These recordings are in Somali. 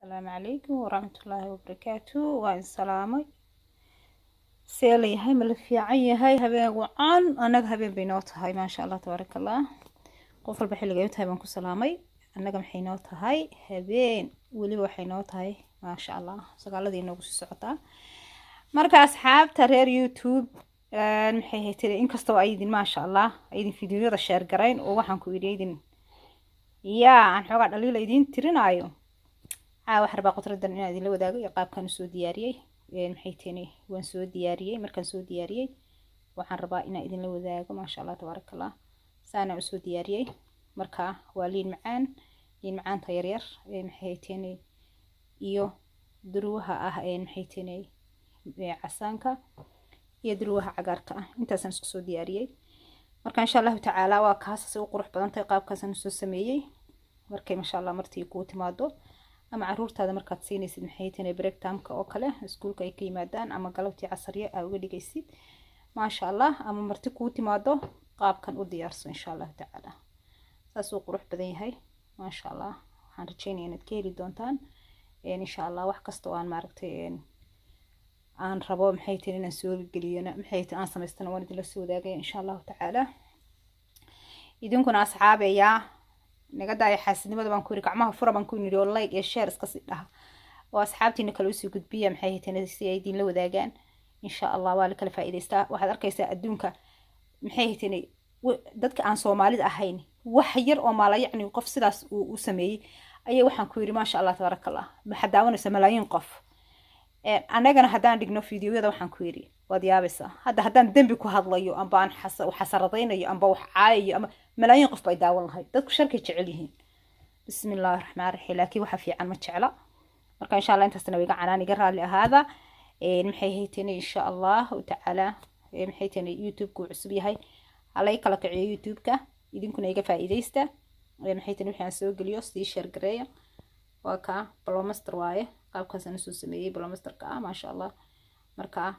السلام عليكم ورحمة الله وبركاته وإن سلامي سيلي هاي ملفي عي هاي هبين وعان أنا هبين بينوت هاي ما شاء الله تبارك الله قفل بحيل جيوت هاي بنكو سلامي أنا جم حينوت هاي هبين ولي وحينوت هاي ما شاء الله سقالة دي نوجس السعطة مركز أصحاب ترير يوتيوب محي هي تري إنك استوى أيدين ما شاء الله أيدين فيديو هذا الشهر قرين ووحن كويري أيدين يا عن حوار دليل أيدين ترين أيو wax rabaa qudradan inaad la wadaago iyo qaabkan soo diyaariyay maxay tahay waan soo diyaariyay markaan soo diyaariyay waxaan rabaa inaan idin la wadaago ma sha Allah tabarakallah saana u soo diyaariyay marka waa liin macaan tayar yar maxay tahay iyo duruuha ah maxay tahay casaanka iyo duruuha cagaarka ah intaasaan isku soo diyaariyay marka insha Allah tacaala waa kaas si qurux badan tahay qaabkaasaan soo sameeyay markay ma sha Allah martii ku timaado ama caruurtaada markaad siinaysid maxay tahay break time-ka oo kale iskuulka ay ka yimaadaan ama galabtii casariye aad uga dhigaysid ma sha Allah ama marti ku timaado qaabkan u diyaarso insha Allah tacaala saas uu qurux badan yahay ma sha Allah waxaan rajeynayaa inaad ka heli doontaan insha Allah wax kasta oo aan maaragtay aan rabo maxay tahay inaan soo geliyana maxay tahay aan samaystana waan idin la soo wadaagay insha Allah tacaala idinkuna asxaabeeyaa naga daay xaasidnimada baan ku yiri gacmaha fura baan ku yiri oo like iyo share iska sii dhaha oo asxaabtiina kale u soo gudbiya maxay tahay si ay idin la wadaagaan insha Allah waa la kala faa'iideystaa waxaad arkaysaa adduunka maxay tahay dadka aan Soomaalida ahayn wax yar oo maala yacni qof sidaas uu sameeyay ayay waxaan ku yiri ma sha Allah tabarakallah ma daawanaysa malaayiin qof anagana hadaan dhigno fiidiyoyada waxaan ku yiri wad yaabaysa hadaan dambi ku hadlayo amba aan xasaradaynayo amba wax caayo ama ملايين قف باي داون لهاي دادكو شركة جعليهين بسم الله الرحمن الرحيم لكن وحا في عن ما تشعلا مركا إن شاء الله انت استنويقا عناني قرها لهذا محي هيتيني إن شاء الله وتعالى محي هيتيني يوتيوب كو عصبي هاي عليك لك يوتيوب كا إذن كنا يقا فايديستا محي هيتيني وحي نسوق اليوس دي شير قرية وكا بلومستر وايه قاب كاسا نسو سميي بلومستر كا ما شاء الله مركا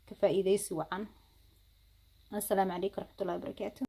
كفايديس وعن السلام عليكم ورحمة الله وبركاته